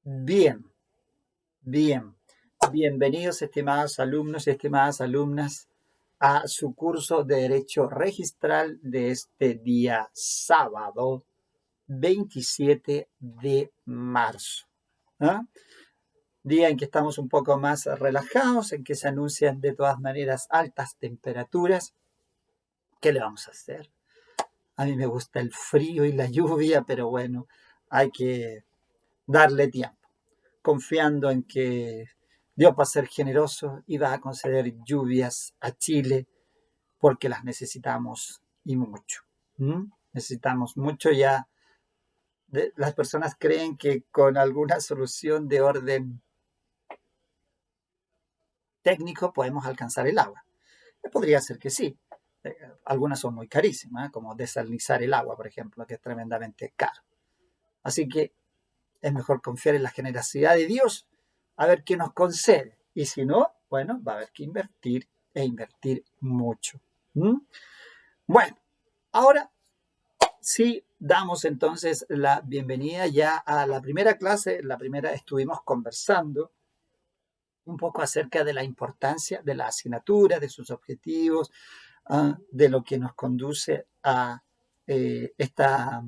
Bien, bien. Bienvenidos, estimados alumnos y estimadas alumnas, a su curso de Derecho Registral de este día sábado 27 de marzo. ¿Ah? Día en que estamos un poco más relajados, en que se anuncian de todas maneras altas temperaturas. ¿Qué le vamos a hacer? A mí me gusta el frío y la lluvia, pero bueno, hay que darle tiempo, confiando en que Dios va a ser generoso y va a conceder lluvias a Chile porque las necesitamos y mucho. Necesitamos mucho ya. Las personas creen que con alguna solución de orden técnico podemos alcanzar el agua. Podría ser que sí. Algunas son muy carísimas, como desalinizar el agua, por ejemplo, que es tremendamente caro. Así que es mejor confiar en la generosidad de Dios a ver qué nos concede. Y si no, bueno, va a haber que invertir e invertir mucho. Bueno, ahora sí damos entonces la bienvenida ya a la primera clase. La primera estuvimos conversando un poco acerca de la importancia de la asignatura, de sus objetivos, de lo que nos conduce a esta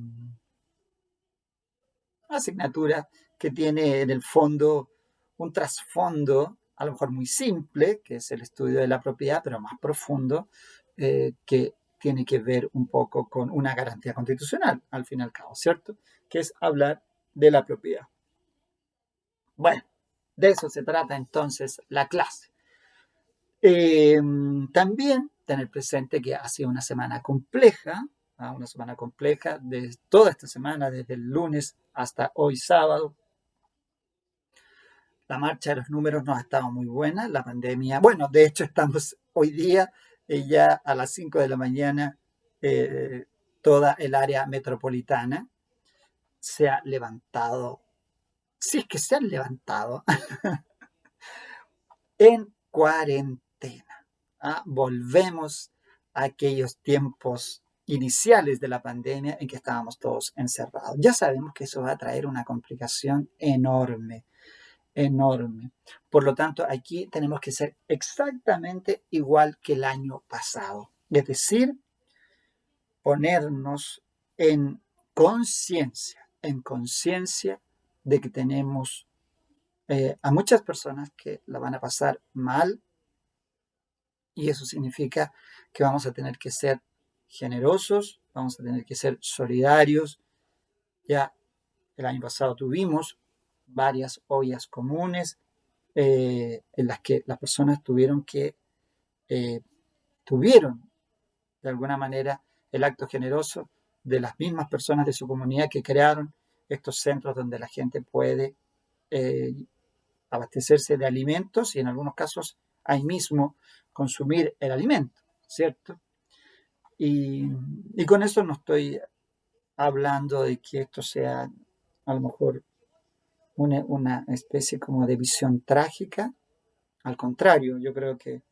asignatura que tiene en el fondo un trasfondo a lo mejor muy simple, que es el estudio de la propiedad, pero más profundo, que tiene que ver un poco con una garantía constitucional, al fin y al cabo, ¿cierto? Que es hablar de la propiedad. Bueno, de eso se trata entonces la clase. También tener presente que ha sido una semana compleja, de toda esta semana, desde el lunes hasta hoy sábado. La marcha de los números no ha estado muy buena, la pandemia, bueno, de hecho estamos hoy día ya a las 5 de la mañana, toda el área metropolitana se ha levantado, si es que se han levantado, en cuarentena. Volvemos a aquellos tiempos iniciales de la pandemia en que estábamos todos encerrados. Ya sabemos que eso va a traer una complicación enorme. Por lo tanto, aquí tenemos que ser exactamente igual que el año pasado. Es decir, ponernos en conciencia de que tenemos a muchas personas que la van a pasar mal, y eso significa que vamos a tener que ser generosos, vamos a tener que ser solidarios. Ya el año pasado tuvimos varias ollas comunes en las que las personas tuvieron de alguna manera el acto generoso de las mismas personas de su comunidad que crearon estos centros donde la gente puede abastecerse de alimentos y en algunos casos ahí mismo consumir el alimento, ¿cierto? Y con eso no estoy hablando de que esto sea a lo mejor una especie como de visión trágica. Al contrario, yo creo que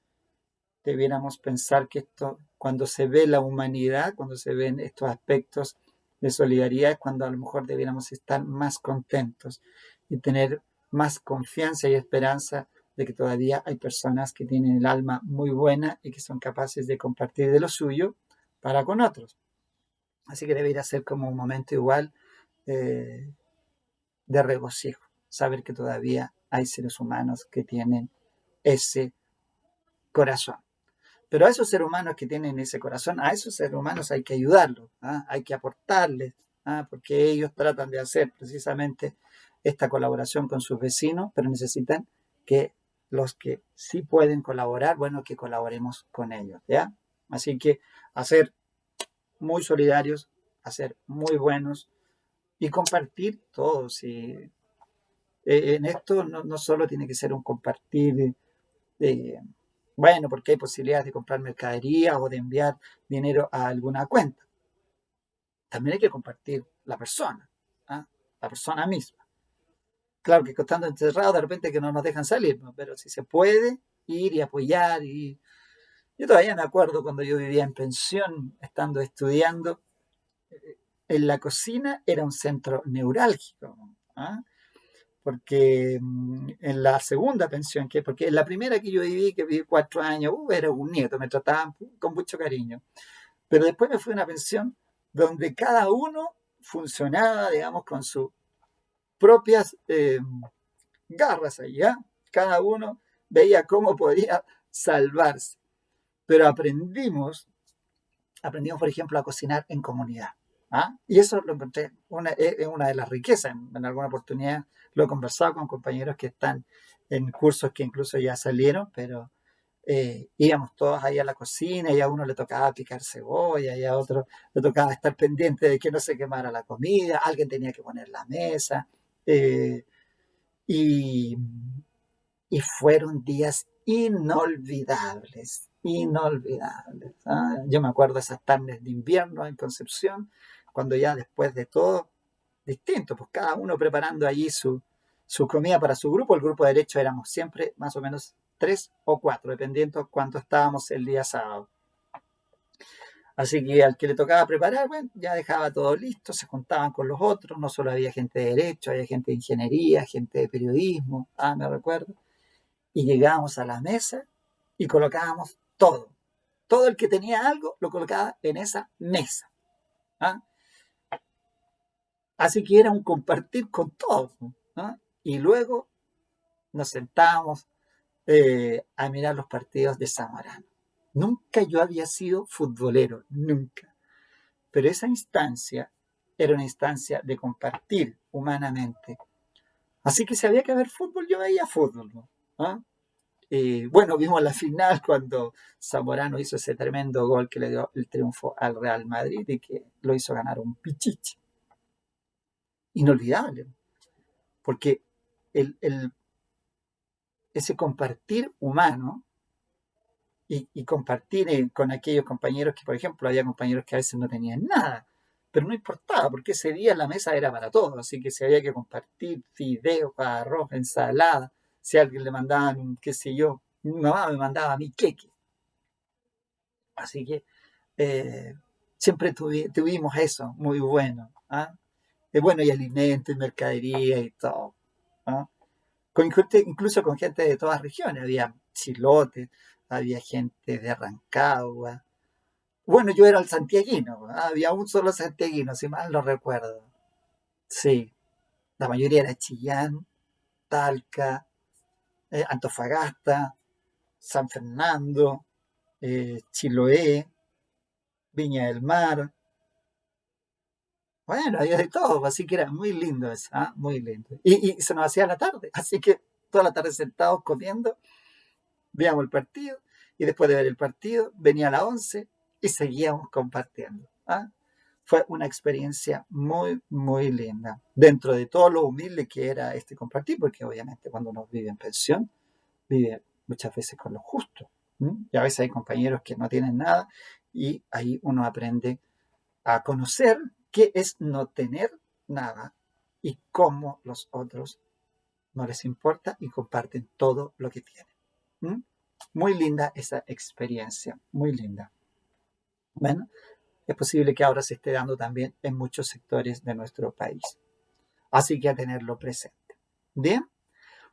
debiéramos pensar que esto, cuando se ve la humanidad, cuando se ven estos aspectos de solidaridad, es cuando a lo mejor debiéramos estar más contentos y tener más confianza y esperanza de que todavía hay personas que tienen el alma muy buena y que son capaces de compartir de lo suyo para con otros. Así que debería ser como un momento igual de regocijo, saber que todavía hay seres humanos que tienen ese corazón. Pero a esos seres humanos que tienen ese corazón, a esos seres humanos hay que ayudarlos, hay que aportarles, porque ellos tratan de hacer precisamente esta colaboración con sus vecinos, pero necesitan que los que sí pueden colaborar, bueno, que colaboremos con ellos, ¿ya? Así que a ser muy solidarios, a ser muy buenos y compartir todos. Y en esto no solo tiene que ser un compartir bueno, porque hay posibilidades de comprar mercadería o de enviar dinero a alguna cuenta. También hay que compartir la persona, la persona misma. Claro que estando encerrados de repente que no nos dejan salir, ¿no? Pero si se puede ir y apoyar. Y yo todavía me acuerdo cuando yo vivía en pensión, estando estudiando, en la cocina era un centro neurálgico, porque en la segunda pensión, porque en la primera que yo viví 4 años, era un nieto, me trataban con mucho cariño. Pero después me fui a una pensión donde cada uno funcionaba, digamos, con sus propias garras allá. Cada uno veía cómo podía salvarse. Pero aprendimos, por ejemplo, a cocinar en comunidad. ¿Ah? Y eso lo encontré es una de las riquezas. En alguna oportunidad lo he conversado con compañeros que están en cursos que incluso ya salieron, pero íbamos todos ahí a la cocina y a uno le tocaba picar cebolla y a otro le tocaba estar pendiente de que no se quemara la comida, alguien tenía que poner la mesa. eh, y, y fueron días inolvidables, inolvidables. ¿Ah? Yo me acuerdo de esas tardes de invierno en Concepción, cuando ya después de todo, distinto, pues cada uno preparando allí su comida para su grupo. El grupo de derecho éramos siempre más o menos 3 o 4, dependiendo de cuánto estábamos el día sábado. Así que al que le tocaba preparar, bueno, ya dejaba todo listo, se juntaban con los otros, no solo había gente de derecho, había gente de ingeniería, gente de periodismo, me recuerdo, y llegábamos a la mesa y colocábamos todo. Todo el que tenía algo lo colocaba en esa mesa. ¿Ah? Así que era un compartir con todos. ¿Ah? Y luego nos sentábamos a mirar los partidos de Zamorano. Nunca yo había sido futbolero, nunca. Pero esa instancia era una instancia de compartir humanamente. Así que si había que ver fútbol, yo veía fútbol. ¿No? ¿Ah? Bueno, vimos la final cuando Zamorano hizo ese tremendo gol que le dio el triunfo al Real Madrid y que lo hizo ganar un pichichi. Inolvidable, porque ese compartir humano y compartir con aquellos compañeros que, por ejemplo, había compañeros que a veces no tenían nada, pero no importaba, porque ese día la mesa era para todos, así que si había que compartir fideos, arroz, ensalada, si a alguien le mandaban, qué sé yo, mi mamá me mandaba a mí queque. Así que siempre tuvimos eso, muy bueno. ¿Ah? Bueno, y alimentos, y mercadería y todo. ¿Ah? Incluso con gente de todas regiones, había chilotes, había gente de Rancagua. Bueno, yo era el santiaguino, había un solo santiaguino, si mal no recuerdo. Sí, la mayoría era Chillán, Talca, Antofagasta, San Fernando, Chiloé, Viña del Mar. Bueno, había de todo, así que era muy lindo eso, muy lindo. Y se nos hacía la tarde, así que toda la tarde sentados comiendo, veíamos el partido, y después de ver el partido venía la 11 y seguíamos compartiendo. Fue una experiencia muy, muy linda, dentro de todo lo humilde que era este compartir, porque obviamente cuando uno vive en pensión, vive muchas veces con lo justo. Y a veces hay compañeros que no tienen nada, y ahí uno aprende a conocer qué es no tener nada y cómo los otros no les importa y comparten todo lo que tienen. Muy linda esa experiencia, muy linda. Bueno, es posible que ahora se esté dando también en muchos sectores de nuestro país. Así que a tenerlo presente. Bien,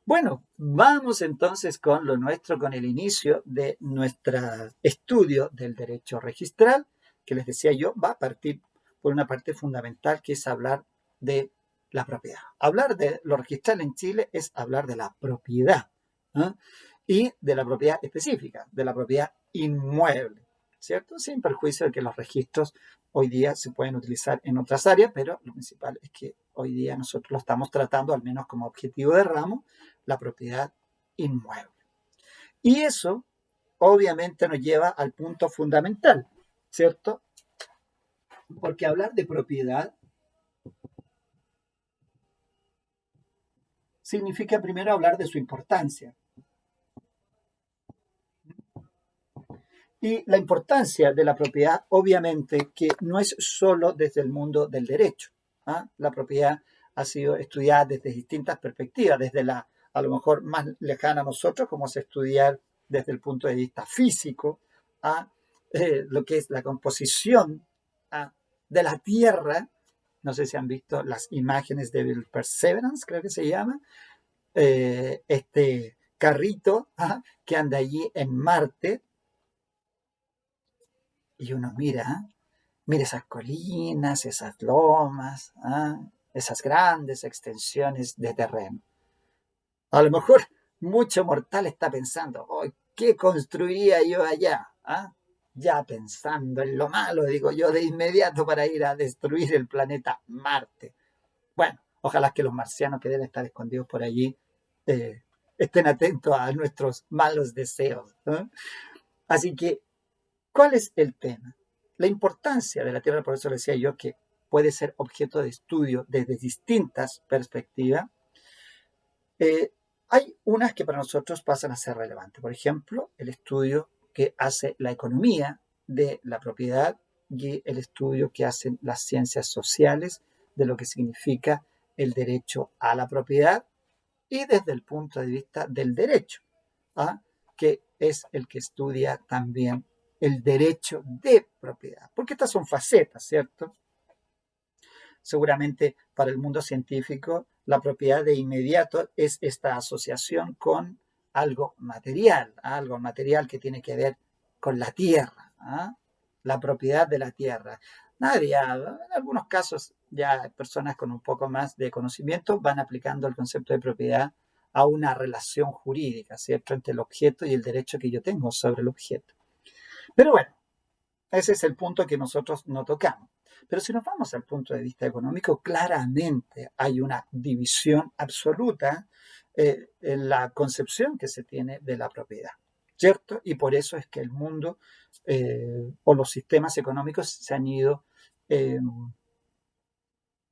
bueno, vamos entonces con lo nuestro, con el inicio de nuestro estudio del derecho registral, que les decía yo, va a partir por una parte fundamental que es hablar de la propiedad. Hablar de lo registral en Chile es hablar de la propiedad, ¿eh? Y de la propiedad específica, de la propiedad inmueble, ¿cierto? Sin perjuicio de que los registros hoy día se pueden utilizar en otras áreas, pero lo principal es que hoy día nosotros lo estamos tratando, al menos como objetivo de ramo, la propiedad inmueble. Y eso obviamente nos lleva al punto fundamental, ¿cierto? Porque hablar de propiedad significa primero hablar de su importancia. Y la importancia de la propiedad, obviamente, que no es solo desde el mundo del derecho. La propiedad ha sido estudiada desde distintas perspectivas, desde la a lo mejor más lejana a nosotros, como es estudiar desde el punto de vista físico, a lo que es la composición de la Tierra. No sé si han visto las imágenes de Perseverance, creo que se llama, este carrito que anda allí en Marte y uno mira esas colinas, esas lomas, esas grandes extensiones de terreno. A lo mejor mucho mortal está pensando, oh, ¿qué construiría yo allá? Ya pensando en lo malo, digo yo, de inmediato para ir a destruir el planeta Marte. Bueno, ojalá que los marcianos que deben estar escondidos por allí eh, estén atentos a nuestros malos deseos, ¿no? Así que, ¿cuál es el tema? La importancia de la Tierra, por eso le decía yo que puede ser objeto de estudio desde distintas perspectivas. Hay unas que para nosotros pasan a ser relevantes. Por ejemplo, el estudio que hace la economía de la propiedad y el estudio que hacen las ciencias sociales de lo que significa el derecho a la propiedad y desde el punto de vista del derecho, que es el que estudia también el derecho de propiedad. Porque estas son facetas, ¿cierto? Seguramente para el mundo científico la propiedad de inmediato es esta asociación con algo material que tiene que ver con la tierra, la propiedad de la tierra. Nadie, en algunos casos ya personas con un poco más de conocimiento van aplicando el concepto de propiedad a una relación jurídica, ¿cierto?, entre el objeto y el derecho que yo tengo sobre el objeto. Pero bueno, ese es el punto que nosotros no tocamos. Pero si nos vamos al punto de vista económico, claramente hay una división absoluta en la concepción que se tiene de la propiedad, ¿cierto? Y por eso es que el mundo o los sistemas económicos se han ido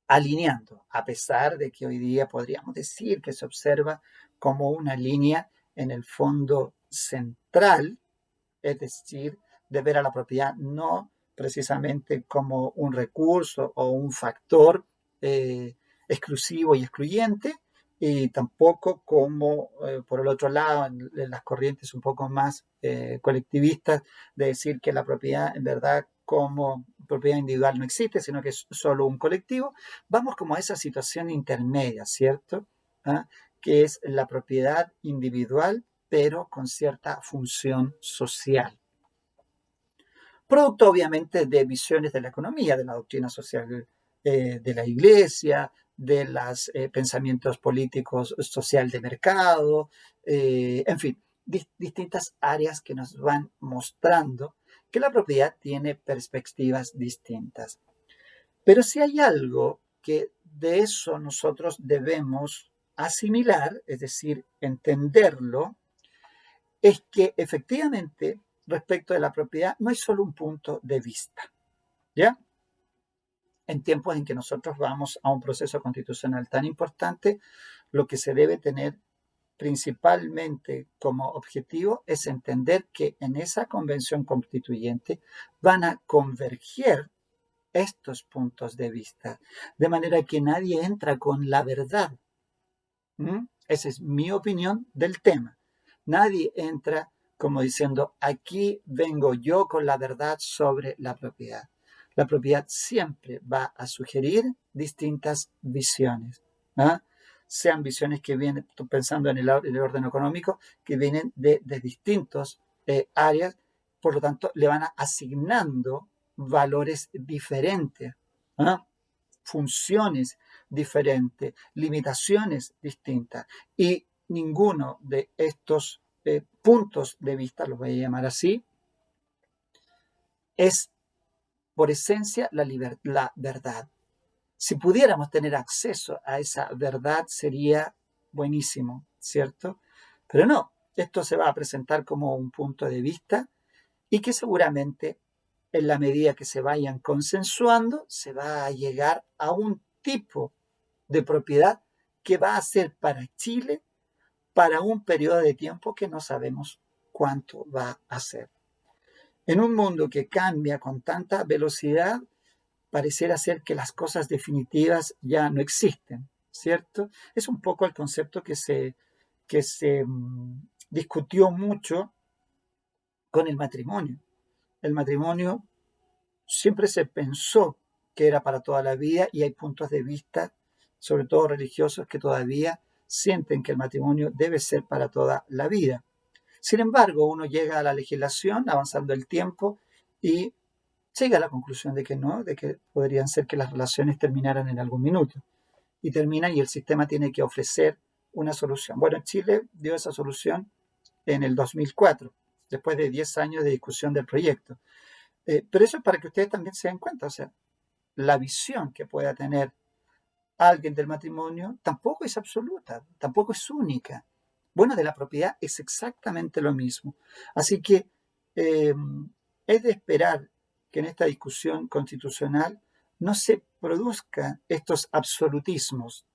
alineando, a pesar de que hoy día podríamos decir que se observa como una línea en el fondo central, es decir, de ver a la propiedad no precisamente como un recurso o un factor exclusivo y excluyente, y tampoco como, por el otro lado, en las corrientes un poco más colectivistas, de decir que la propiedad en verdad como propiedad individual no existe, sino que es solo un colectivo. Vamos como a esa situación intermedia, ¿cierto? ¿Ah? Que es la propiedad individual, pero con cierta función social. Producto obviamente de visiones de la economía, de la doctrina social de la iglesia, de los pensamientos políticos social de mercado, en fin, distintas áreas que nos van mostrando que la propiedad tiene perspectivas distintas. Pero si hay algo que de eso nosotros debemos asimilar, es decir, entenderlo, es que efectivamente respecto de la propiedad no hay solo un punto de vista, ¿ya? En tiempos en que nosotros vamos a un proceso constitucional tan importante, lo que se debe tener principalmente como objetivo es entender que en esa convención constituyente van a converger estos puntos de vista, de manera que nadie entra con la verdad. Esa es mi opinión del tema. Nadie entra como diciendo, aquí vengo yo con la verdad sobre la propiedad. La propiedad siempre va a sugerir distintas visiones, sean visiones que vienen, pensando en el orden económico, que vienen de distintas áreas, por lo tanto, le van asignando valores diferentes, funciones diferentes, limitaciones distintas. Y ninguno de estos puntos de vista, los voy a llamar así, es por esencia la verdad. Si pudiéramos tener acceso a esa verdad sería buenísimo, ¿cierto? Pero no, esto se va a presentar como un punto de vista y que seguramente en la medida que se vayan consensuando se va a llegar a un tipo de propiedad que va a ser para Chile para un periodo de tiempo que no sabemos cuánto va a ser. En un mundo que cambia con tanta velocidad, pareciera ser que las cosas definitivas ya no existen, ¿cierto? Es un poco el concepto que se discutió mucho con el matrimonio. El matrimonio siempre se pensó que era para toda la vida y hay puntos de vista, sobre todo religiosos, que todavía sienten que el matrimonio debe ser para toda la vida. Sin embargo, uno llega a la legislación avanzando el tiempo y llega a la conclusión de que no, de que podrían ser que las relaciones terminaran en algún minuto. Y terminan y el sistema tiene que ofrecer una solución. Bueno, Chile dio esa solución en el 2004, después de 10 años de discusión del proyecto. Pero eso es para que ustedes también se den cuenta, o sea, la visión que pueda tener alguien del matrimonio tampoco es absoluta, tampoco es única. Bueno, de la propiedad es exactamente lo mismo. Así que eh, es de esperar que en esta discusión constitucional no se produzcan estos absolutismos,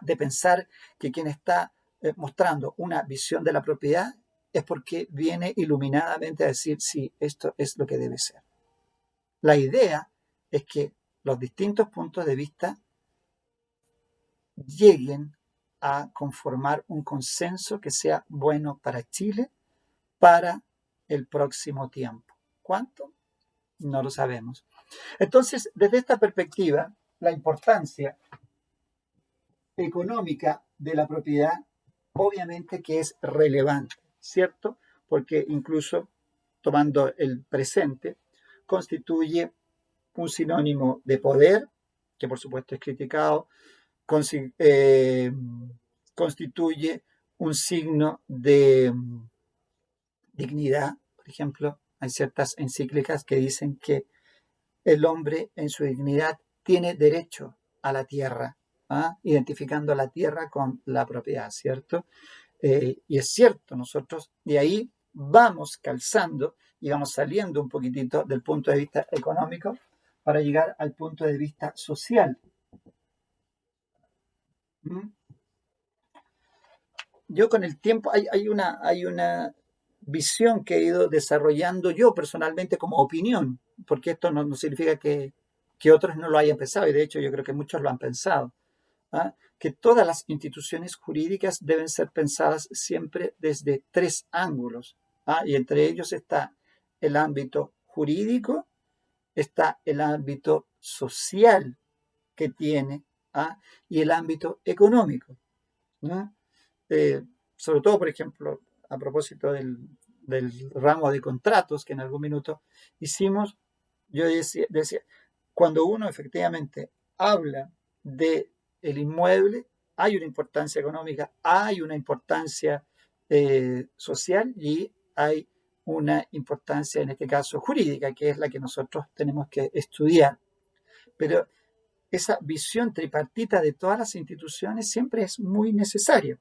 de pensar que quien está mostrando una visión de la propiedad es porque viene iluminadamente a decir, sí, esto es lo que debe ser. La idea es que los distintos puntos de vista lleguen a conformar un consenso que sea bueno para Chile para el próximo tiempo. ¿Cuánto? No lo sabemos. Entonces, desde esta perspectiva, la importancia económica de la propiedad obviamente que es relevante, ¿cierto? Porque incluso tomando el presente, constituye un sinónimo de poder, que por supuesto es criticado, constituye un signo de dignidad. Por ejemplo, hay ciertas encíclicas que dicen que el hombre en su dignidad tiene derecho a la tierra, identificando la tierra con la propiedad, ¿cierto? Y es cierto, nosotros de ahí vamos calzando y vamos saliendo un poquitito del punto de vista económico para llegar al punto de vista social. ¿Mm? Yo con el tiempo hay una visión que he ido desarrollando yo personalmente como opinión, porque esto no significa que otros no lo hayan pensado, y de hecho yo creo que muchos lo han pensado, que todas las instituciones jurídicas deben ser pensadas siempre desde tres ángulos, y entre ellos está el ámbito jurídico, está el ámbito social que tiene, y el ámbito económico, ¿no? Sobre todo, por ejemplo, a propósito del ramo de contratos que en algún minuto hicimos, yo decía, cuando uno efectivamente habla de el inmueble, hay una importancia económica, hay una importancia social y hay una importancia, en este caso, jurídica, que es la que nosotros tenemos que estudiar. Pero esa visión tripartita de todas las instituciones siempre es muy necesaria.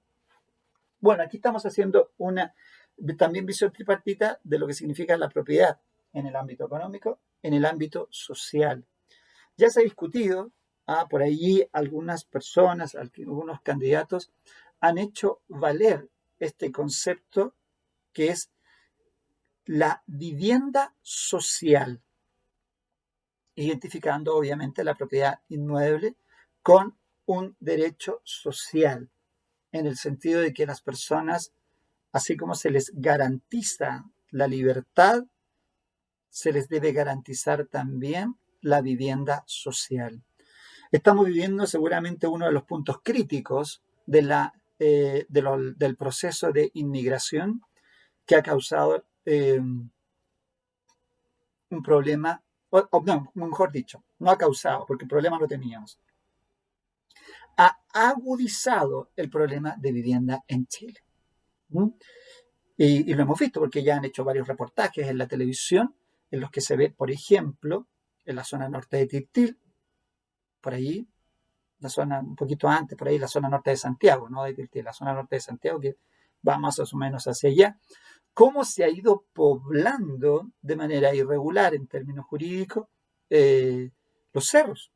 Bueno, aquí estamos haciendo una también visión tripartita de lo que significa la propiedad en el ámbito económico, en el ámbito social. Ya se ha discutido, por allí algunas personas, algunos candidatos han hecho valer este concepto que es la vivienda social, identificando obviamente la propiedad inmueble con un derecho social, en el sentido de que las personas, así como se les garantiza la libertad, se les debe garantizar también la vivienda social. Estamos viviendo seguramente uno de los puntos críticos del proceso de inmigración que ha causado un problema, no, mejor dicho, no ha causado, porque el problema lo teníamos. Ha agudizado el problema de vivienda en Chile. Y lo hemos visto porque ya han hecho varios reportajes en la televisión en los que se ve, por ejemplo, en la zona norte de Tiltil, por ahí, la zona un poquito antes, por ahí la zona norte de Santiago, no de Tiltil, la zona norte de Santiago que va más o menos hacia allá, cómo se ha ido poblando de manera irregular en términos jurídicos los cerros.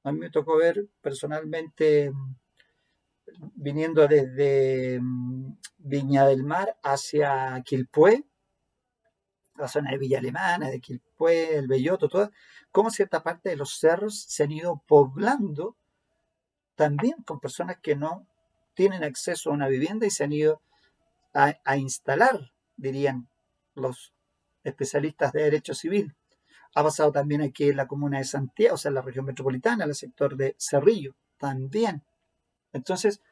A mí me tocó ver personalmente viniendo desde Viña del Mar hacia Quilpué, la zona de Villa Alemana, de Quilpué, el Belloto, todo, cómo cierta parte de los cerros se han ido poblando también con personas que no tienen acceso a una vivienda y se han ido a instalar, dirían los especialistas de derecho civil. Ha pasado también aquí en la comuna de Santiago, o sea, en la región metropolitana, en el sector de Cerrillo, también. Entonces,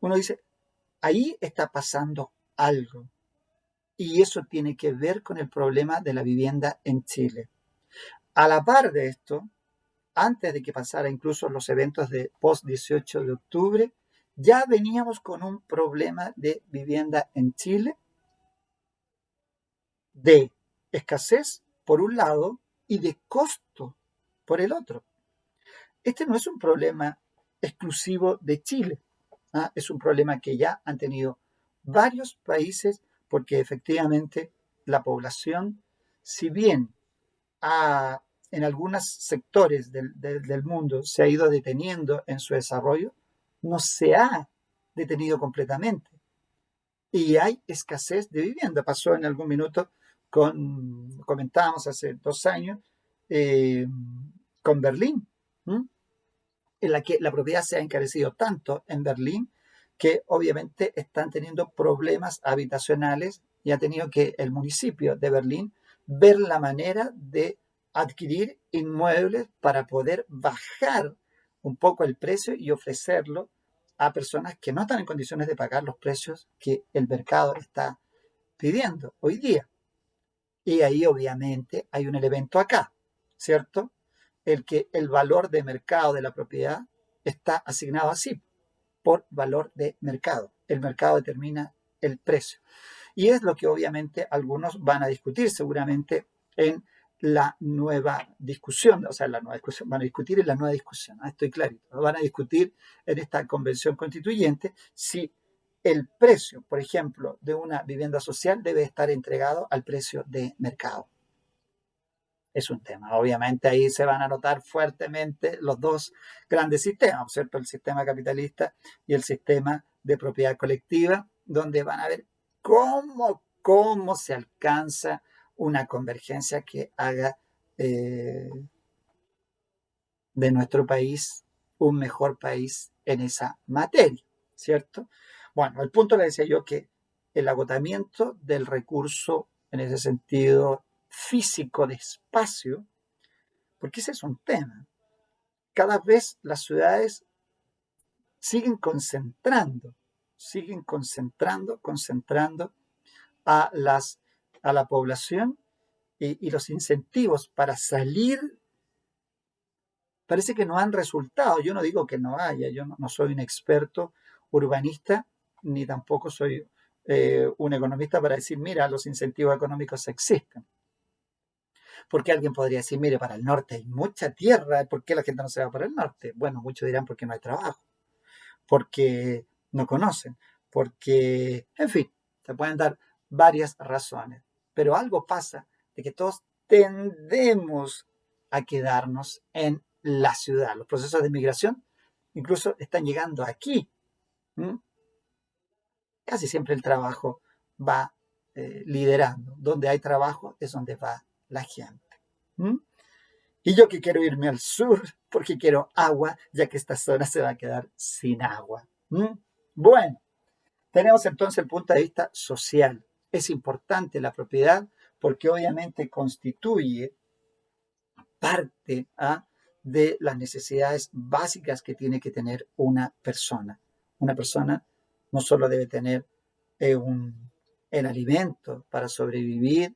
uno dice, ahí está pasando algo. Y eso tiene que ver con el problema de la vivienda en Chile. A la par de esto, antes de que pasara incluso los eventos de post 18 de octubre, ya veníamos con un problema de vivienda en Chile, de escasez por un lado y de costo por el otro. Este no es un problema exclusivo de Chile, ¿ah? Es un problema que ya han tenido varios países porque efectivamente la población, si bien en algunos sectores del mundo se ha ido deteniendo en su desarrollo, no se ha detenido completamente. Y hay escasez de vivienda. Pasó en algún minuto comentábamos hace 2 años, eh, con Berlín, ¿m? En la que la propiedad se ha encarecido tanto en Berlín que obviamente están teniendo problemas habitacionales y ha tenido que el municipio de Berlín ver la manera de adquirir inmuebles para poder bajar un poco el precio y ofrecerlo a personas que no están en condiciones de pagar los precios que el mercado está pidiendo hoy día. Y ahí obviamente hay un elemento acá, ¿cierto? El que el valor de mercado de la propiedad está asignado así, por valor de mercado. El mercado determina el precio. Y es lo que obviamente algunos van a discutir seguramente en la nueva discusión, o sea, la nueva discusión, van a discutir en la nueva discusión, estoy clarito, van a discutir en esta convención constituyente si el precio, por ejemplo, de una vivienda social debe estar entregado al precio de mercado. Es un tema. Obviamente ahí se van a notar fuertemente los dos grandes sistemas, ¿cierto? El sistema capitalista y el sistema de propiedad colectiva, donde van a ver cómo se alcanza una convergencia que haga de nuestro país un mejor país en esa materia, ¿cierto? Bueno, el punto le decía yo que el agotamiento del recurso en ese sentido físico de espacio, porque ese es un tema. Cada vez las ciudades siguen concentrando a, a la población y los incentivos para salir parece que no han resultado. Yo no digo que no haya, yo no soy un experto urbanista, ni tampoco soy un economista para decir, mira, los incentivos económicos existen. Porque alguien podría decir, mire, para el norte hay mucha tierra, ¿por qué la gente no se va para el norte? Bueno, muchos dirán porque no hay trabajo, porque no conocen, porque, en fin, se pueden dar varias razones. Pero algo pasa de que todos tendemos a quedarnos en la ciudad. Los procesos de migración incluso están llegando aquí. ¿Mm? Casi siempre el trabajo va liderando. Donde hay trabajo es donde va la gente. ¿Mm? Y yo que quiero irme al sur porque quiero agua, ya que esta zona se va a quedar sin agua. ¿Mm? Bueno, tenemos entonces el punto de vista social. Es importante la propiedad porque obviamente constituye parte de las necesidades básicas que tiene que tener una persona. Una persona no solo debe tener el alimento para sobrevivir,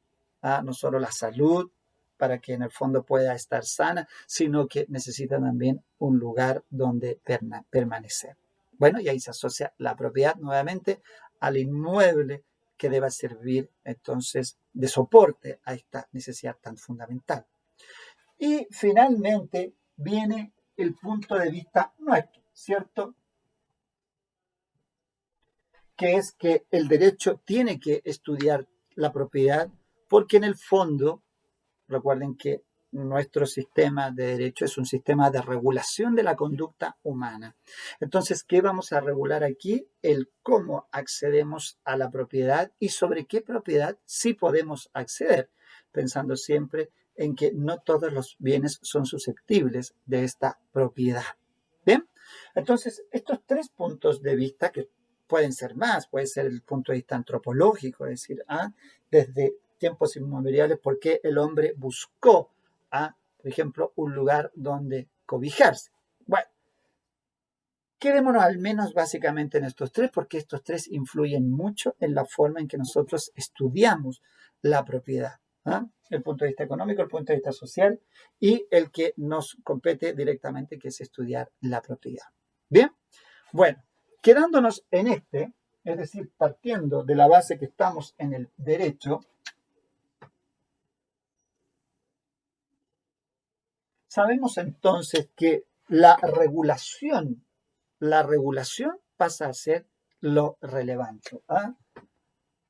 no solo la salud para que en el fondo pueda estar sana, sino que necesita también un lugar donde permanecer. Bueno, y ahí se asocia la propiedad nuevamente al inmueble que deba servir entonces de soporte a esta necesidad tan fundamental. Y finalmente viene el punto de vista nuestro, ¿cierto? Que es que el derecho tiene que estudiar la propiedad porque en el fondo, recuerden que nuestro sistema de derecho es un sistema de regulación de la conducta humana. Entonces, ¿qué vamos a regular aquí? El cómo accedemos a la propiedad y sobre qué propiedad sí podemos acceder, pensando siempre en que no todos los bienes son susceptibles de esta propiedad. Bien, entonces estos tres puntos de vista que pueden ser más, puede ser el punto de vista antropológico, es decir, desde tiempos inmemoriales, por qué el hombre buscó, por ejemplo, un lugar donde cobijarse. Bueno, Quedémonos al menos básicamente en estos tres, porque estos tres influyen mucho en la forma en que nosotros estudiamos la propiedad. ¿Ah? El punto de vista económico, el punto de vista social y el que nos compete directamente, que es estudiar la propiedad. Bien, bueno, quedándonos en este, es decir, partiendo de la base que estamos en el derecho, sabemos entonces que la regulación pasa a ser lo relevante. ¿Ah?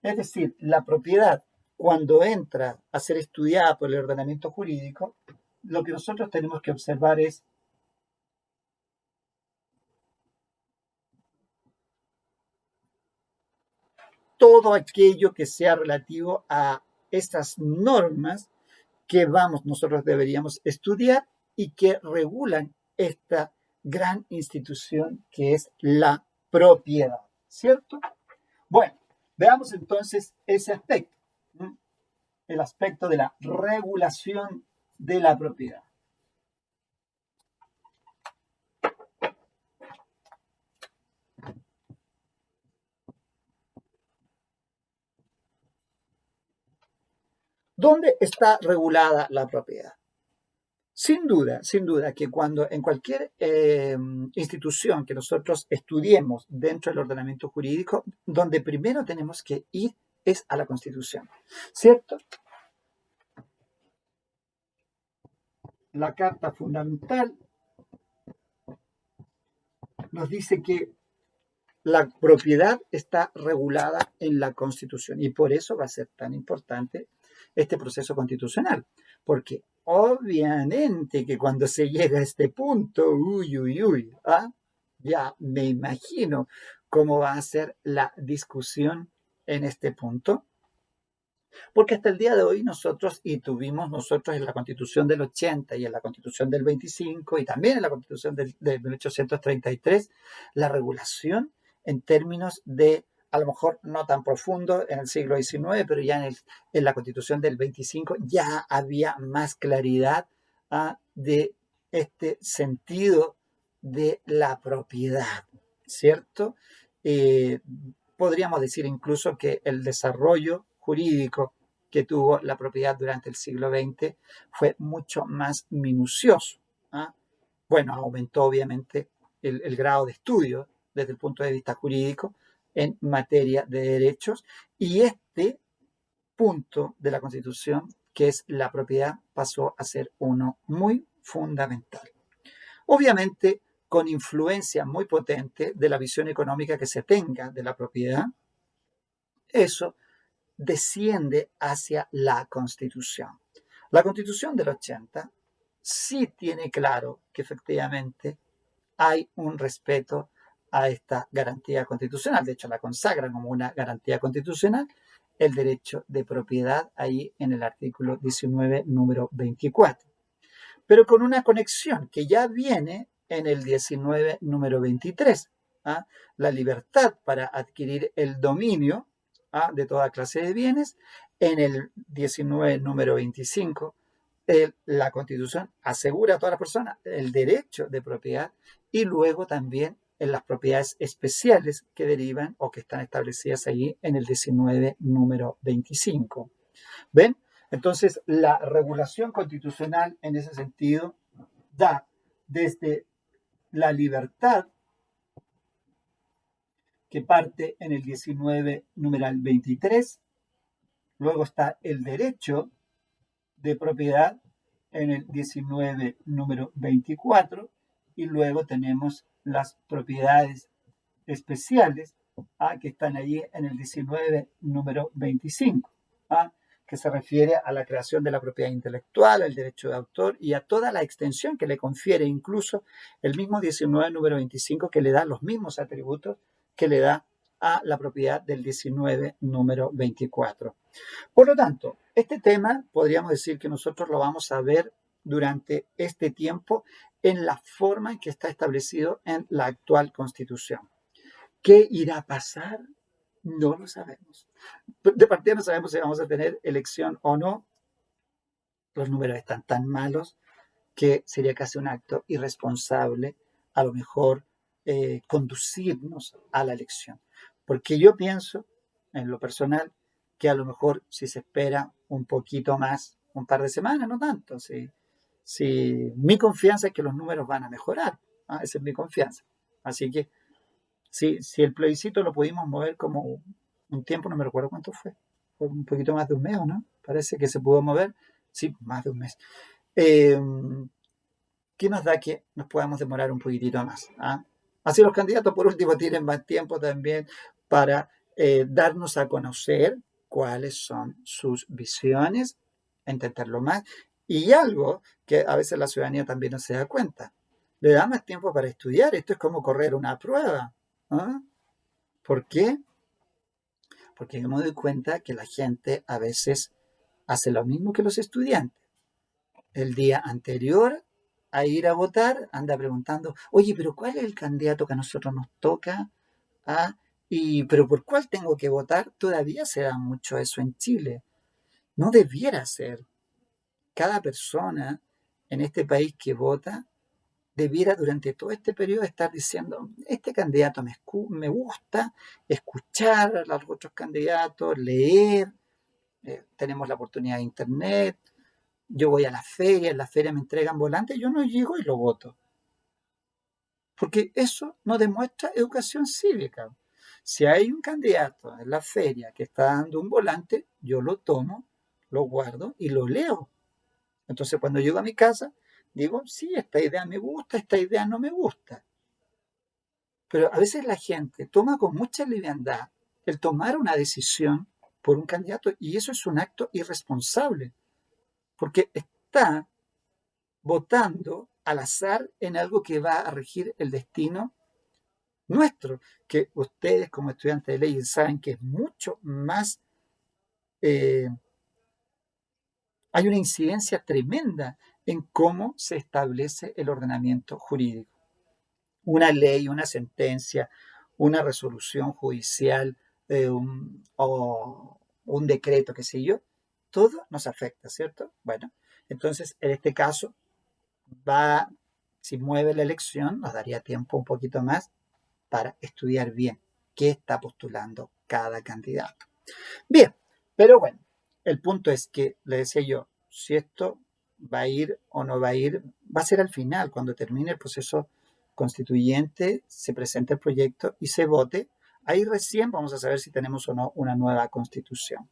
Es decir, la propiedad, cuando entra a ser estudiada por el ordenamiento jurídico, lo que nosotros tenemos que observar es todo aquello que sea relativo a estas normas que nosotros deberíamos estudiar y que regulan esta gran institución que es la propiedad, ¿cierto? Bueno, veamos entonces ese aspecto, ¿no? El aspecto de la regulación de la propiedad. ¿Dónde está regulada la propiedad? Sin duda que cuando en cualquier institución que nosotros estudiemos dentro del ordenamiento jurídico, donde primero tenemos que ir es a la Constitución, ¿cierto? La Carta Fundamental nos dice que la propiedad está regulada en la Constitución y por eso va a ser tan importante este proceso constitucional, porque obviamente que cuando se llega a este punto, ya me imagino cómo va a ser la discusión en este punto, porque hasta el día de hoy nosotros en la Constitución del 80 y en la Constitución del 25 y también en la Constitución de 1833, la regulación en términos de, a lo mejor no tan profundo en el siglo XIX, pero ya en la Constitución del 25 ya había más claridad de este sentido de la propiedad, ¿cierto? Eh, Podríamos decir incluso que el desarrollo jurídico que tuvo la propiedad durante el siglo XX fue mucho más minucioso. ¿Ah? Bueno, aumentó obviamente el grado de estudio desde el punto de vista jurídico en materia de derechos y este punto de la Constitución, que es la propiedad, pasó a ser uno muy fundamental. Obviamente, con influencia muy potente de la visión económica que se tenga de la propiedad, eso desciende hacia la Constitución. La Constitución del 80 sí tiene claro que efectivamente hay un respeto a esta garantía constitucional. De hecho, la consagra como una garantía constitucional el derecho de propiedad ahí en el artículo 19, número 24. Pero con una conexión que ya viene en el 19, número 23. ¿Ah? La libertad para adquirir el dominio de toda clase de bienes. En el 19, número 25, la Constitución asegura a todas las personas el derecho de propiedad y luego también en las propiedades especiales que derivan o que están establecidas allí en el 19, número 25. ¿Ven? Entonces, la regulación constitucional en ese sentido da desde la libertad que parte en el 19, numeral 23, luego está el derecho de propiedad en el 19, número 24, y luego tenemos las propiedades especiales que están allí en el 19, número 25, que se refiere a la creación de la propiedad intelectual, al derecho de autor y a toda la extensión que le confiere incluso el mismo 19, número 25, que le da los mismos atributos que le da a la propiedad del 19, número 24. Por lo tanto, este tema podríamos decir que nosotros lo vamos a ver durante este tiempo en la forma en que está establecido en la actual Constitución. ¿Qué irá a pasar? No lo sabemos. De partida no sabemos si vamos a tener elección o no. Los números están tan malos que sería casi un acto irresponsable, a lo mejor, conducirnos a la elección. Porque yo pienso, en lo personal, que a lo mejor si se espera un poquito más, un par de semanas, no tanto, si mi confianza es que los números van a mejorar, ¿ah? Esa es mi confianza. Así que si el plebiscito lo pudimos mover como un tiempo, no me recuerdo cuánto fue un poquito más de un mes, ¿o no? Parece que se pudo mover, sí, más de un mes. Eh, ¿Qué nos da que nos podamos demorar un poquitito más? ¿Ah? Así los candidatos, por último, tienen más tiempo también para darnos a conocer cuáles son sus visiones, intentarlo más. Y algo que a veces la ciudadanía también no se da cuenta, le da más tiempo para estudiar. Esto es como correr una prueba. ¿Ah? ¿Por qué? Porque yo me doy cuenta que la gente a veces hace lo mismo que los estudiantes. El día anterior a ir a votar, anda preguntando, oye, pero ¿cuál es el candidato que a nosotros nos toca? ¿Ah? Pero ¿por cuál tengo que votar? Todavía se da mucho eso en Chile. No debiera ser. Cada persona en este país que vota debiera durante todo este periodo estar diciendo, este candidato me gusta, escuchar a los otros candidatos, leer, tenemos la oportunidad de internet, yo voy a la feria, en la feria me entregan volantes, yo no llego y lo voto. Porque eso no demuestra educación cívica. Si hay un candidato en la feria que está dando un volante, yo lo tomo, lo guardo y lo leo. Entonces cuando llego a mi casa, digo, sí, esta idea me gusta, esta idea no me gusta. Pero a veces la gente toma con mucha liviandad el tomar una decisión por un candidato y eso es un acto irresponsable, porque está votando al azar en algo que va a regir el destino nuestro, que ustedes como estudiantes de leyes saben que es mucho más, eh, hay una incidencia tremenda en cómo se establece el ordenamiento jurídico. Una ley, una sentencia, una resolución judicial o un decreto, qué sé yo, todo nos afecta, ¿cierto? Bueno, entonces en este caso va, si mueve la elección, nos daría tiempo un poquito más para estudiar bien qué está postulando cada candidato. Bien, pero bueno, el punto es que, le decía yo, si esto va a ir o no va a ir, va a ser al final, cuando termine el proceso constituyente, se presente el proyecto y se vote, ahí recién vamos a saber si tenemos o no una nueva constitución.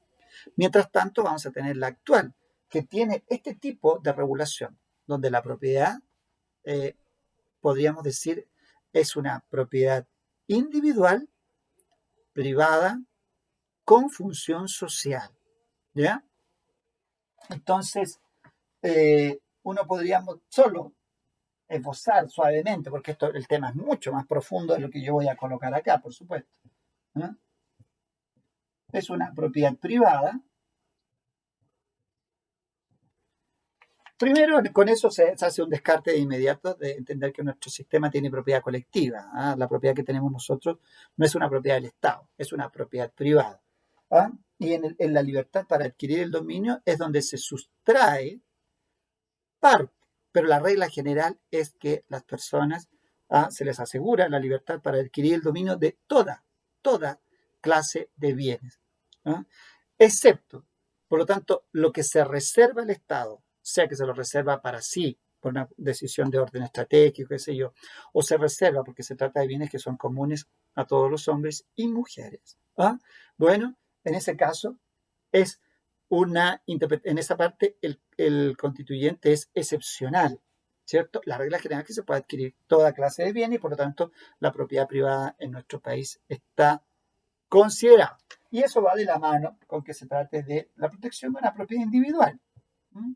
Mientras tanto, vamos a tener la actual, que tiene este tipo de regulación, donde la propiedad, eh, podríamos decir, es una propiedad individual, privada, con función social. ¿Ya? Entonces, uno podría solo esbozar suavemente, porque el tema es mucho más profundo de lo que yo voy a colocar acá, por supuesto. ¿Eh? Es una propiedad privada. Primero, con eso se hace un descarte de inmediato de entender que nuestro sistema tiene propiedad colectiva. ¿Ah? La propiedad que tenemos nosotros no es una propiedad del Estado, es una propiedad privada. ¿Ah? Y en la libertad para adquirir el dominio es donde se sustrae parte, pero la regla general es que las personas se les asegura la libertad para adquirir el dominio de toda clase de bienes, ¿ah? Excepto, por lo tanto, lo que se reserva el Estado, sea que se lo reserva para sí, por una decisión de orden estratégico, qué sé yo, o se reserva porque se trata de bienes que son comunes a todos los hombres y mujeres. ¿Ah? Bueno, en ese caso es en esa parte el constituyente es excepcional, ¿cierto? La regla general es que se puede adquirir toda clase de bienes y por lo tanto la propiedad privada en nuestro país está considerada. Y eso va de la mano con que se trate de la protección de una propiedad individual. ¿Mm?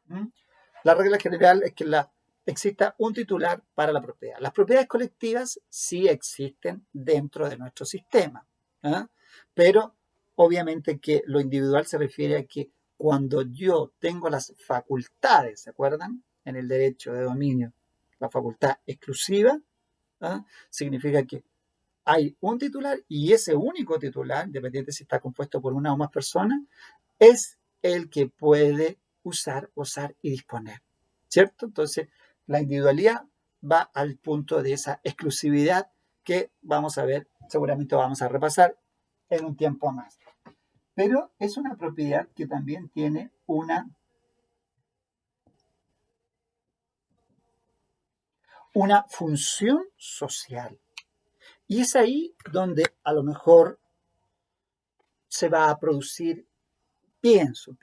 ¿Mm? La regla general es que exista un titular para la propiedad. Las propiedades colectivas sí existen dentro de nuestro sistema, ¿ah? Pero obviamente que lo individual se refiere a que cuando yo tengo las facultades, ¿se acuerdan? En el derecho de dominio, la facultad exclusiva, ¿ah? Significa que hay un titular y ese único titular, independiente si está compuesto por una o más personas, es el que puede usar, gozar y disponer, ¿cierto? Entonces, la individualidad va al punto de esa exclusividad que vamos a ver, seguramente vamos a repasar en un tiempo más. Pero es una propiedad que también tiene una función social. Y es ahí donde a lo mejor se va a producir, pienso,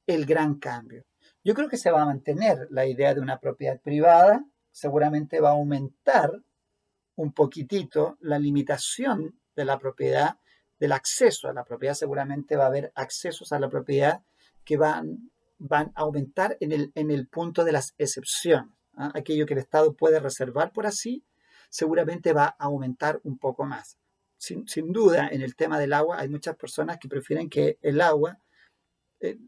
el gran cambio. Yo creo que se va a mantener la idea de una propiedad privada, seguramente va a aumentar un poquitito la limitación de la propiedad, del acceso a la propiedad, seguramente va a haber accesos a la propiedad que van a aumentar en el punto de las excepciones. ¿Ah? Aquello que el Estado puede reservar por así, seguramente va a aumentar un poco más. Sin duda, en el tema del agua, hay muchas personas que prefieren que el agua eh,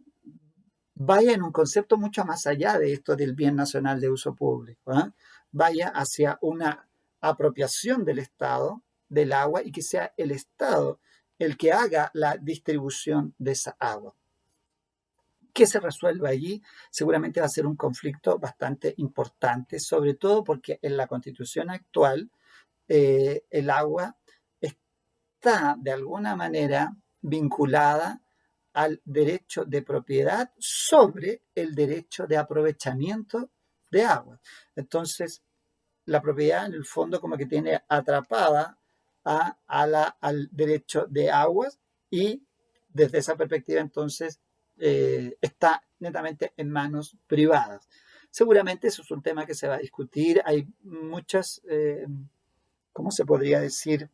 vaya en un concepto mucho más allá de esto del bien nacional de uso público, ¿eh? Vaya hacia una apropiación del Estado del agua y que sea el Estado el que haga la distribución de esa agua. ¿Qué se resuelve allí? Seguramente va a ser un conflicto bastante importante, sobre todo porque en la Constitución actual el agua está de alguna manera vinculada al derecho de propiedad sobre el derecho de aprovechamiento de agua. Entonces, la propiedad en el fondo como que tiene atrapada al derecho de aguas y desde esa perspectiva entonces está netamente en manos privadas. Seguramente eso es un tema que se va a discutir. Hay muchas, ¿cómo se podría decir?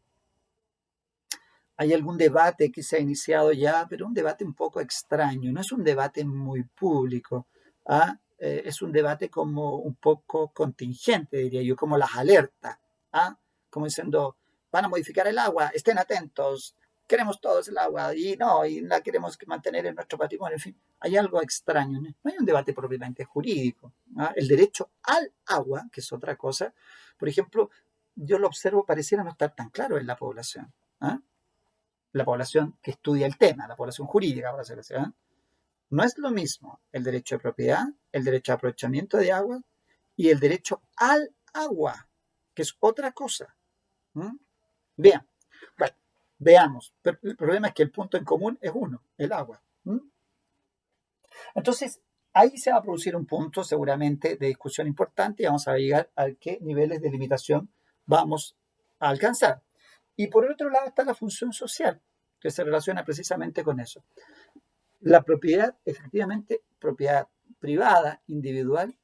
Hay algún debate que se ha iniciado ya, pero un debate un poco extraño, no es un debate muy público, ¿ah? Es un debate como un poco contingente, diría yo, como las alertas, ¿ah? Como diciendo, van a modificar el agua, estén atentos, queremos todos el agua y la queremos mantener en nuestro patrimonio, en fin, hay algo extraño, no hay un debate propiamente jurídico, ¿ah? El derecho al agua, que es otra cosa, por ejemplo, yo lo observo, pareciera no estar tan claro en la población, ¿ah? La población que estudia el tema, la población jurídica, por decirlo así, ¿eh? No es lo mismo el derecho de propiedad, el derecho de aprovechamiento de agua y el derecho al agua, que es otra cosa. ¿Mm? Bien, bueno, veamos. Pero el problema es que el punto en común es uno, el agua. ¿Mm? Entonces, ahí se va a producir un punto seguramente de discusión importante y vamos a llegar a qué niveles de limitación vamos a alcanzar. Y por el otro lado está la función social, que se relaciona precisamente con eso. La propiedad, efectivamente, propiedad privada, individual,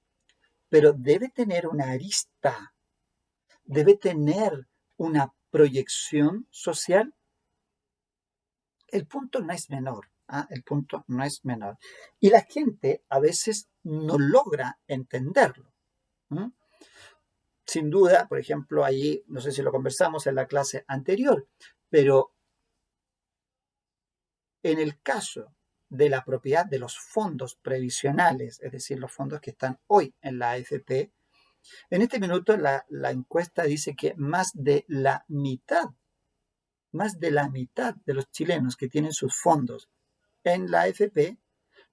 pero debe tener una arista, debe tener una proyección social. El punto no es menor, ¿ah? El punto no es menor. Y la gente a veces no logra entenderlo. ¿Mm? Sin duda, por ejemplo, allí, no sé si lo conversamos en la clase anterior, pero en el caso de la propiedad de los fondos previsionales, es decir, los fondos que están hoy en la AFP, en este minuto la encuesta dice que más de la mitad de los chilenos que tienen sus fondos en la AFP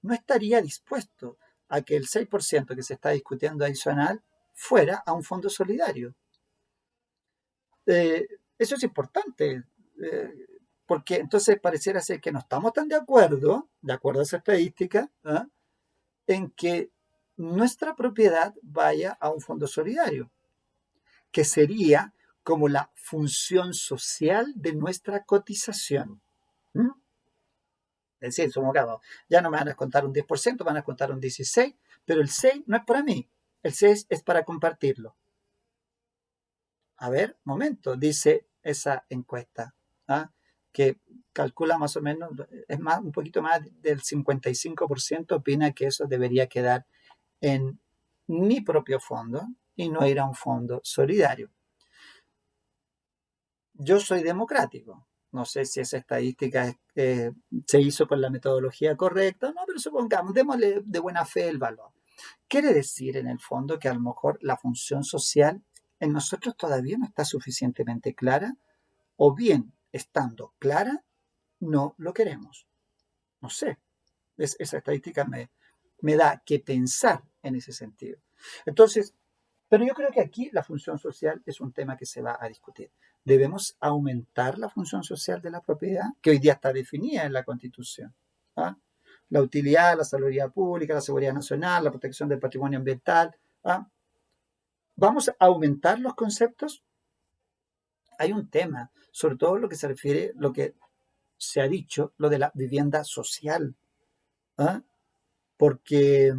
no estaría dispuesto a que el 6% que se está discutiendo adicional fuera a un fondo solidario. Eso es importante, eh, porque entonces pareciera ser que no estamos tan de acuerdo a esa estadística, ¿eh? En que nuestra propiedad vaya a un fondo solidario, que sería como la función social de nuestra cotización. ¿Mm? Es decir, supongamos, ya no me van a descontar un 10%, me van a descontar un 16%, pero el 6% no es para mí, el 6% es para compartirlo. A ver, momento, dice esa encuesta, ¿ah? Que calcula más o menos, es más, un poquito más del 55% opina que eso debería quedar en mi propio fondo y no ir a un fondo solidario. Yo soy democrático. No sé si esa estadística se hizo con la metodología correcta, no, pero supongamos, démosle de buena fe el valor. Quiere decir, en el fondo, que a lo mejor la función social en nosotros todavía no está suficientemente clara, o bien, estando clara, no lo queremos. No sé. Esa estadística me da que pensar en ese sentido. Entonces, Pero yo creo que aquí la función social es un tema que se va a discutir. ¿Debemos aumentar la función social de la propiedad, que hoy día está definida en la Constitución? ¿Ah? La utilidad, la salud pública, la seguridad nacional, la protección del patrimonio ambiental. ¿Ah? ¿Vamos a aumentar los conceptos? Hay un tema, sobre todo lo que se refiere, lo que se ha dicho, lo de la vivienda social. ¿Ah? Porque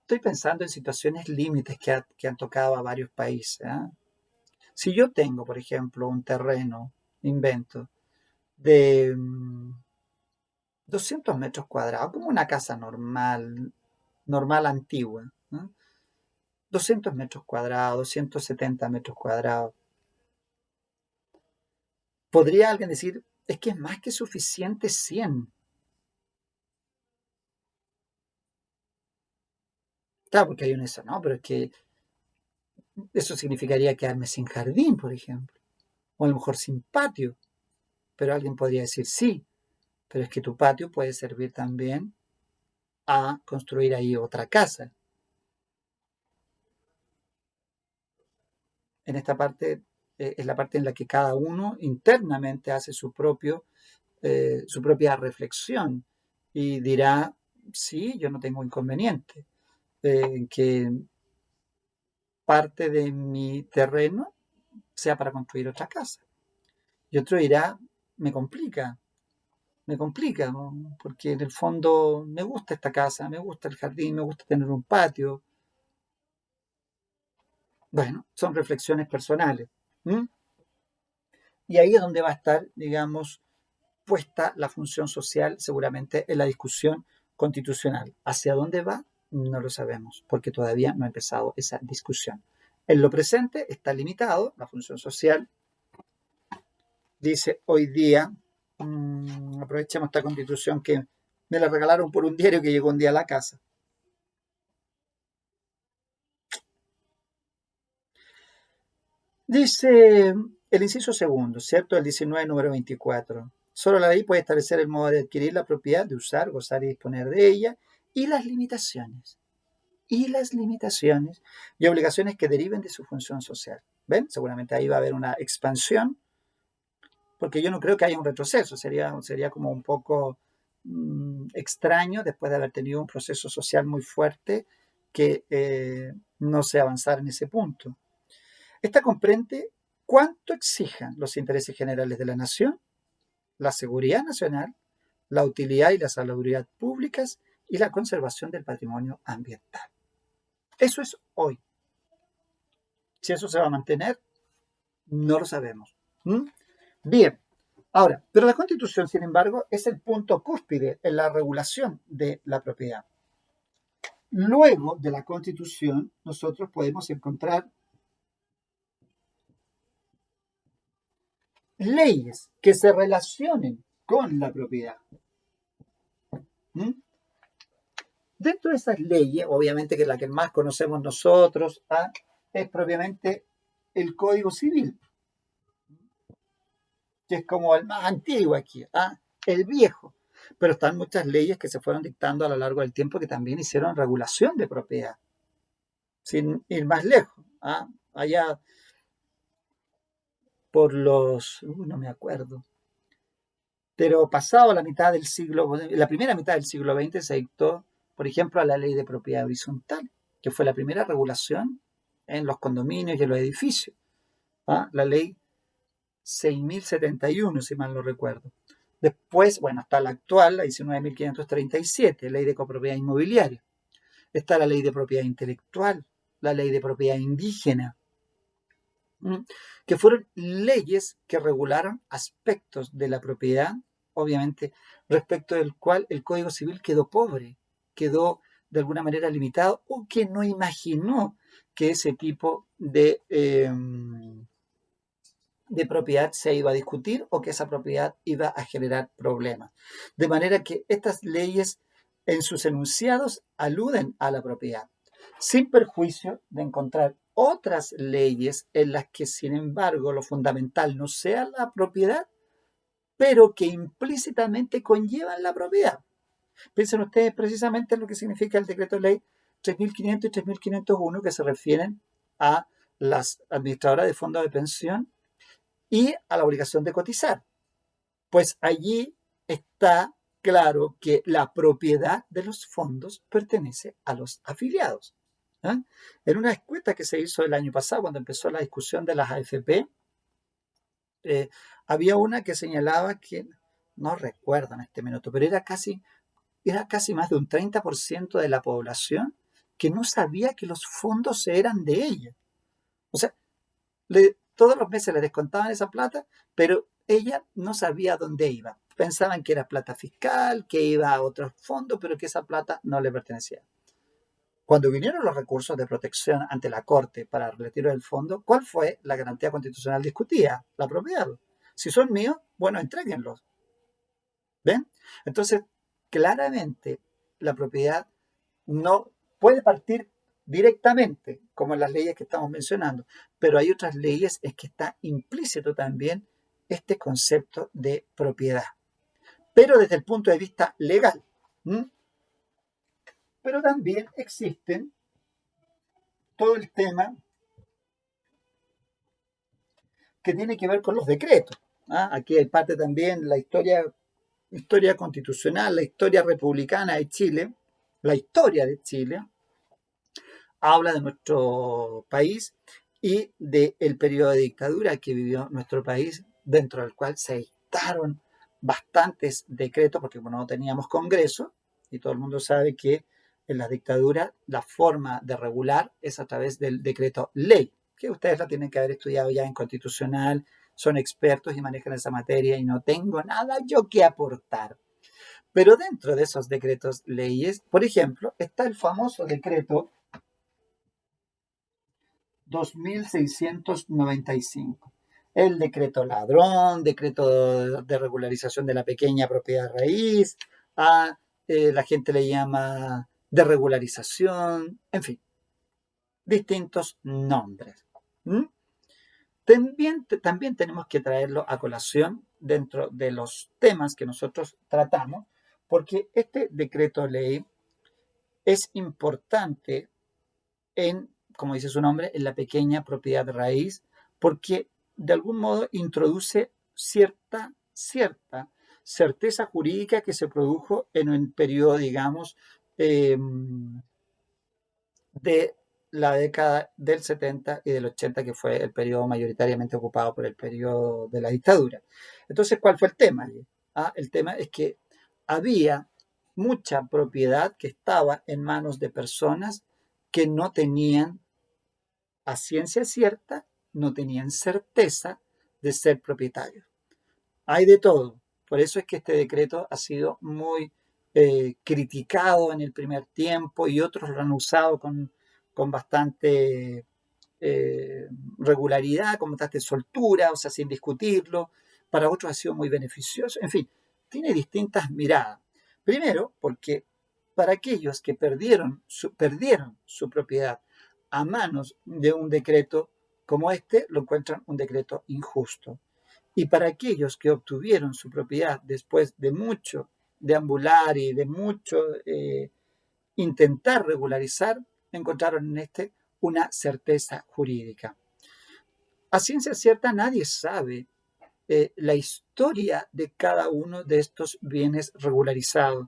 estoy pensando en situaciones límites que han tocado a varios países. ¿Ah? Si yo tengo, por ejemplo, un terreno, invento, de 200 metros cuadrados, como una casa normal, normal antigua, ¿no? 200 metros cuadrados, 270 metros cuadrados. ¿Podría alguien decir, es que es más que suficiente 100? Claro, porque hay un eso, no, pero es que eso significaría quedarme sin jardín, por ejemplo, o a lo mejor sin patio. Pero alguien podría decir, sí, pero es que tu patio puede servir también a construir ahí otra casa. En esta parte es la parte en la que cada uno internamente hace su propia reflexión y dirá, sí, yo no tengo inconveniente en que parte de mi terreno sea para construir otra casa. Y otro dirá, me complica, me complica, ¿no? Porque en el fondo me gusta esta casa, me gusta el jardín, me gusta tener un patio. Bueno, son reflexiones personales. ¿M? Y ahí es donde va a estar, digamos, puesta la función social seguramente en la discusión constitucional. ¿Hacia dónde va? No lo sabemos, porque todavía no ha empezado esa discusión. En lo presente está limitado, la función social dice hoy día, aprovechemos esta constitución que me la regalaron por un diario que llegó un día a la casa. Dice el inciso segundo, ¿cierto? El 19, número 24. Solo la ley puede establecer el modo de adquirir la propiedad, de usar, gozar y disponer de ella, y las limitaciones. Y las limitaciones y obligaciones que deriven de su función social. ¿Ven? Seguramente ahí va a haber una expansión, porque yo no creo que haya un retroceso. Sería como un poco extraño después de haber tenido un proceso social muy fuerte que no se avanzara en ese punto. Esta comprende cuánto exijan los intereses generales de la nación, la seguridad nacional, la utilidad y la salubridad públicas y la conservación del patrimonio ambiental. Eso es hoy. Si eso se va a mantener, no lo sabemos. ¿Mm? Bien, ahora, pero la Constitución, sin embargo, es el punto cúspide en la regulación de la propiedad. Luego de la Constitución, nosotros podemos encontrar leyes que se relacionen con la propiedad. ¿Mm? Dentro de esas leyes, obviamente que la que más conocemos nosotros es propiamente el Código Civil, que es como el más antiguo aquí, el viejo. Pero están muchas leyes que se fueron dictando a lo largo del tiempo que también hicieron regulación de propiedad, sin ir más lejos. Allá por no me acuerdo, pero pasado la mitad del siglo, la primera mitad del siglo XX se dictó, por ejemplo, la ley de propiedad horizontal, que fue la primera regulación en los condominios y en los edificios. La ley 6.071, si mal no recuerdo. Después, bueno, está la actual, la 19.537, ley de copropiedad inmobiliaria. Está la ley de propiedad intelectual, la ley de propiedad indígena, que fueron leyes que regularon aspectos de la propiedad, obviamente, respecto del cual el Código Civil quedó pobre, quedó de alguna manera limitado o que no imaginó que ese tipo de propiedad se iba a discutir o que esa propiedad iba a generar problemas. De manera que estas leyes en sus enunciados aluden a la propiedad, sin perjuicio de encontrar otras leyes en las que, sin embargo, lo fundamental no sea la propiedad, pero que implícitamente conllevan la propiedad. Piensen ustedes precisamente en lo que significa el decreto ley 3.500 y 3.501 que se refieren a las administradoras de fondos de pensión y a la obligación de cotizar. Pues allí está claro que la propiedad de los fondos pertenece a los afiliados. ¿Ah? En una encuesta que se hizo el año pasado, cuando empezó la discusión de las AFP, había una que señalaba que, no recuerdo en este minuto, pero era casi más de un 30% de la población que no sabía que los fondos eran de ella. O sea, todos los meses le descontaban esa plata, pero ella no sabía dónde iba. Pensaban que era plata fiscal, que iba a otros fondos, pero que esa plata no le pertenecía. Cuando vinieron los recursos de protección ante la Corte para el retiro del fondo, ¿cuál fue la garantía constitucional discutida? La propiedad. Si son míos, bueno, entréguenlos. ¿Ven? Entonces, claramente, la propiedad no puede partir directamente, como en las leyes que estamos mencionando, pero hay otras leyes en que está implícito también este concepto de propiedad, pero desde el punto de vista legal. Pero también existen todo el tema que tiene que ver con los decretos. Aquí hay parte también la historia constitucional, la historia republicana de Chile, la historia de Chile, habla de nuestro país y del periodo de dictadura que vivió nuestro país, dentro del cual se dictaron bastantes decretos, porque como no teníamos Congreso, y todo el mundo sabe que en la dictadura la forma de regular es a través del decreto ley, que ustedes la tienen que haber estudiado ya en constitucional, son expertos y manejan esa materia y no tengo nada yo que aportar. Pero dentro de esos decretos leyes, por ejemplo, está el famoso decreto 2695. El decreto ladrón, decreto de regularización de la pequeña propiedad raíz, la gente le llama de regularización, en fin, distintos nombres. También tenemos que traerlo a colación dentro de los temas que nosotros tratamos, porque este decreto ley es importante en, como dice su nombre, en la pequeña propiedad raíz, porque de algún modo introduce cierta certeza jurídica que se produjo en un periodo, digamos, de la década del 70 y del 80, que fue el periodo mayoritariamente ocupado por el periodo de la dictadura. Entonces, ¿cuál fue el tema? El tema es que había mucha propiedad que estaba en manos de personas que no tenían a ciencia cierta, no tenían certeza de ser propietarios. Hay de todo. Por eso es que este decreto ha sido muy criticado en el primer tiempo y otros lo han usado con bastante regularidad, con bastante soltura, o sea, sin discutirlo. Para otros ha sido muy beneficioso. En fin, tiene distintas miradas. Primero, porque para aquellos que perdieron su propiedad a manos de un decreto como este, lo encuentran un decreto injusto. Y para aquellos que obtuvieron su propiedad después de mucho deambular y de mucho intentar regularizar, encontraron en este una certeza jurídica. A ciencia cierta nadie sabe la historia de cada uno de estos bienes regularizados.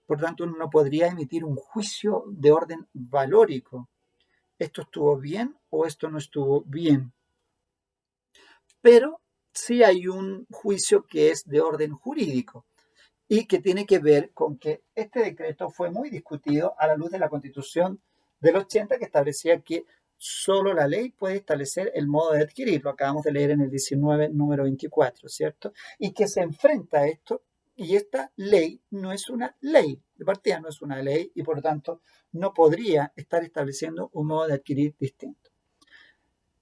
Por tanto, uno no podría emitir un juicio de orden valórico. ¿Esto estuvo bien o esto no estuvo bien? Pero sí hay un juicio que es de orden jurídico y que tiene que ver con que este decreto fue muy discutido a la luz de la Constitución del 80, que establecía que solo la ley puede establecer el modo de adquirir. Lo acabamos de leer en el 19, número 24, ¿cierto? Y que se enfrenta a esto, y esta ley no es una ley, de partida no es una ley, y por lo tanto no podría estar estableciendo un modo de adquirir distinto.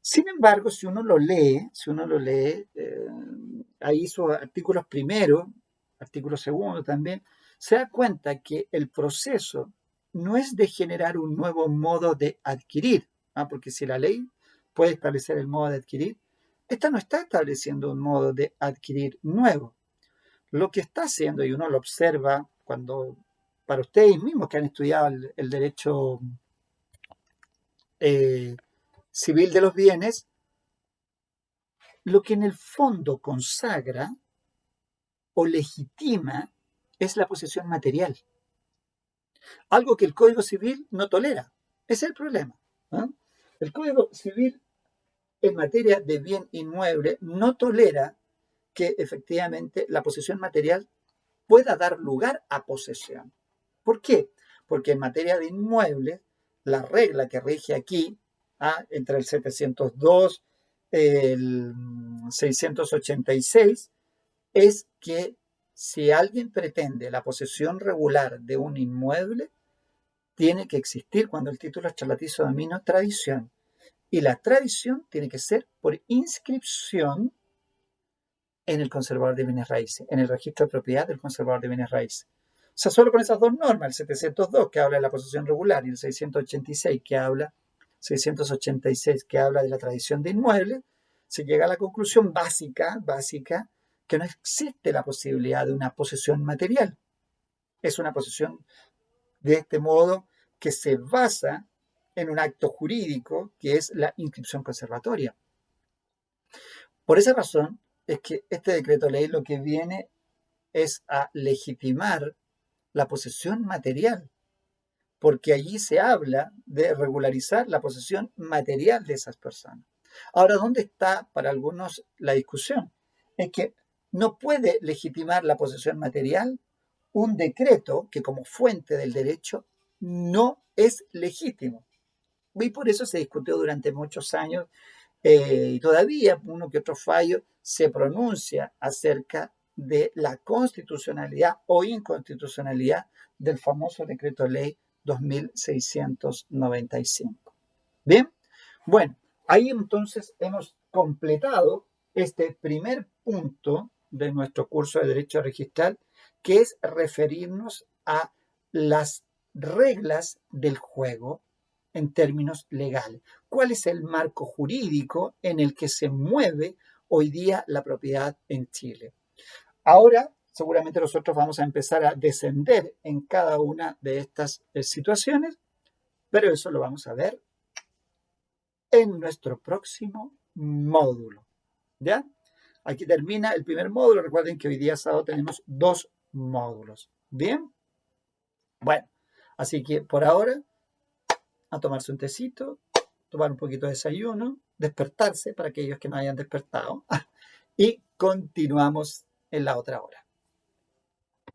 Sin embargo, si uno lo lee, ahí sus artículos primero, artículo segundo también, se da cuenta que el proceso no es de generar un nuevo modo de adquirir, porque si la ley puede establecer el modo de adquirir, esta no está estableciendo un modo de adquirir nuevo. Lo que está haciendo, y uno lo observa cuando para ustedes mismos que han estudiado el derecho civil de los bienes, lo que en el fondo consagra o legitima es la posesión material. Algo que el Código Civil no tolera. Ese es el problema. ¿No? El Código Civil en materia de bien inmueble no tolera que efectivamente la posesión material pueda dar lugar a posesión. ¿Por qué? Porque en materia de inmuebles, la regla que rige aquí, entre el 702 el 686, es que si alguien pretende la posesión regular de un inmueble, tiene que existir, cuando el título es charlatizo dominio, tradición. Y la tradición tiene que ser por inscripción en el conservador de bienes raíces, en el registro de propiedad del conservador de bienes raíces. O sea, solo con esas dos normas, el 702 que habla de la posesión regular y el 686 que habla de la tradición de inmuebles, se llega a la conclusión básica, que no existe la posibilidad de una posesión material. Es una posesión de este modo que se basa en un acto jurídico que es la inscripción conservatoria. Por esa razón es que este decreto ley lo que viene es a legitimar la posesión material, porque allí se habla de regularizar la posesión material de esas personas. Ahora, ¿dónde está para algunos la discusión? Es que no puede legitimar la posesión material un decreto que como fuente del derecho no es legítimo. Y por eso se discutió durante muchos años y todavía uno que otro fallo se pronuncia acerca de la constitucionalidad o inconstitucionalidad del famoso decreto ley 2695. Bien, bueno, ahí entonces hemos completado este primer punto de nuestro curso de Derecho Registral, que es referirnos a las reglas del juego en términos legales. ¿Cuál es el marco jurídico en el que se mueve hoy día la propiedad en Chile? Ahora, seguramente nosotros vamos a empezar a descender en cada una de estas situaciones, pero eso lo vamos a ver en nuestro próximo módulo. ¿Ya? Aquí termina el primer módulo. Recuerden que hoy día sábado tenemos 2 módulos. ¿Bien? Bueno, así que por ahora, a tomarse un tecito, tomar un poquito de desayuno, despertarse para aquellos que no hayan despertado y continuamos en la otra hora.